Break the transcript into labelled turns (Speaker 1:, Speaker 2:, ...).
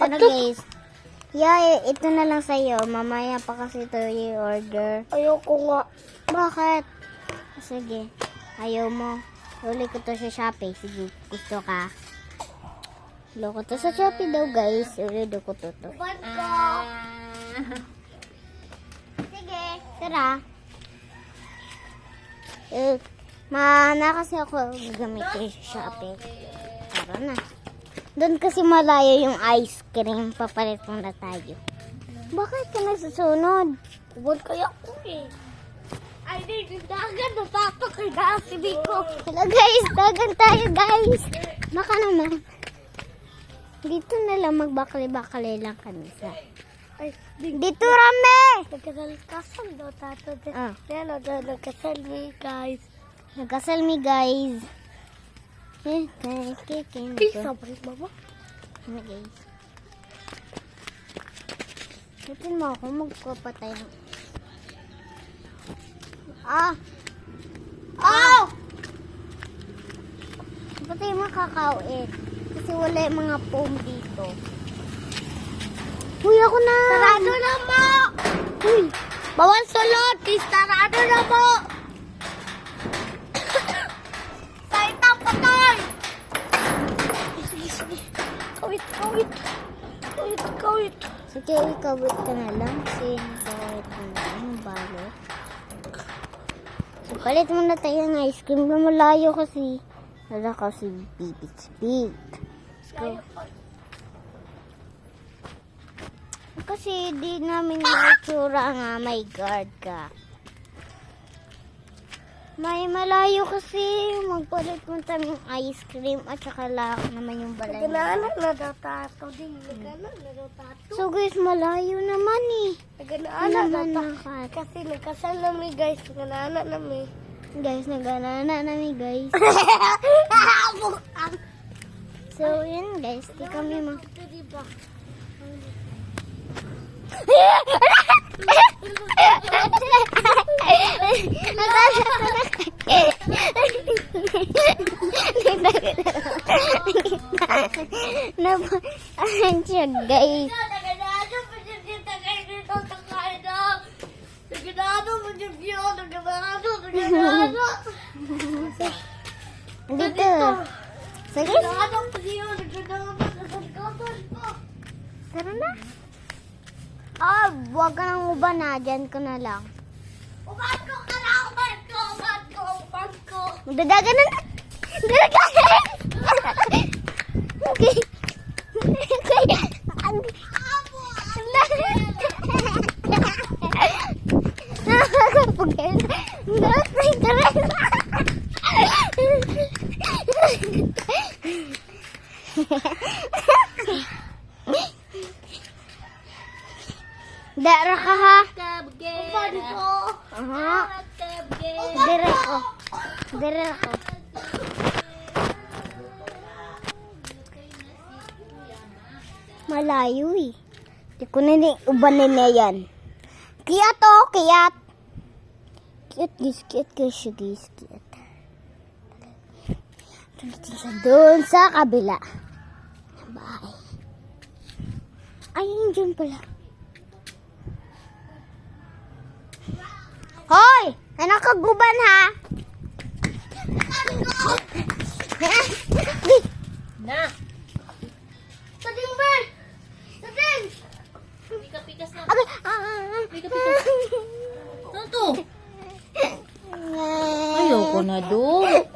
Speaker 1: Ito na guys. Yeah, ito na lang sa'yo. Mamaya pa kasi ito i-order.
Speaker 2: Ayoko nga.
Speaker 1: Bakit? Sige. Ayaw mo. Huli ko to sa Shopee. Sige, gusto ka. Loko to sa Shopee daw guys. Huli ko to. Sige, tara. Mana kasi ako gamit ko sa Shopee. Tara na. Doon kasi malayo yung ice cream. Papalit muna tayo. Bakit ka nasusunod?
Speaker 2: Ubod kaya ako eh. Ay, di, dagan, natatakay na si Biko.
Speaker 1: Hello guys, dagan tayo guys. Baka naman. Dito na lang magbakali-bakali lang kami sa.
Speaker 2: Ay,
Speaker 1: Dito rame!
Speaker 2: nagkasal daw tato.
Speaker 1: Ah.
Speaker 2: Yan, nagkasal me, guys.
Speaker 1: Nagkasal me guys.
Speaker 2: Pisa ba rin, mama?
Speaker 1: Ano guys? Ipin mo ako, magpapatay ng... Oh! Patay mo kakao eh. Kasi wala yung mga foam dito. Uy, ako na!
Speaker 2: Sarado na mo!
Speaker 1: Uy!
Speaker 2: Bawal sulot! Sarado na mo! Saitang patay! Sige, sige. Kawit, kawit. Kawit, kawit.
Speaker 1: Sige, ikawit ka na lang. Kasi nakawit ka na lang yung balot. So, palit muna tayo ng ice cream na malayo kasi. Wala kasi bibit-bit. Let's go. Kasi di namin naitsura nga may guard ka. May malayo kasi magpalit mo tamang ice cream at saka lang naman yung balay.
Speaker 2: Nagananak na daw tato din. Nagananak na daw tato.
Speaker 1: So guys, malayo naman eh.
Speaker 2: Nagananak na
Speaker 1: Naman
Speaker 2: tato.
Speaker 1: nakat.
Speaker 2: Kasi nagkasal namin guys. Nagananak namin.
Speaker 1: Guys, nag-alala namin guys. So yun guys, di kami mag... Nabahan siya guys. Dito. Sige. Tara na. Wag ka nang uban na. Diyan ka na lang.
Speaker 2: Uban ko ka na! Uban ko! Uban ko! Uban ko!
Speaker 1: Dadagan na. Dadagan! Okay. Okay. Dara ka ha?
Speaker 2: Uban ko!
Speaker 1: Aha. Dara ko. Dara ko. Malayo eh. Di ko na ubanin na yan. Kiyat oh, kiyat. Kiyat guys siya guys, kiyat. Tulitin siya doon sa kabila. Bye. Ay, yun dyan pala. Hoy! Anak kaguban ha!
Speaker 2: Na! Sading ba? Sading! Pika-pikas na. Pika-pikas. Ano to? Ayoko na doon.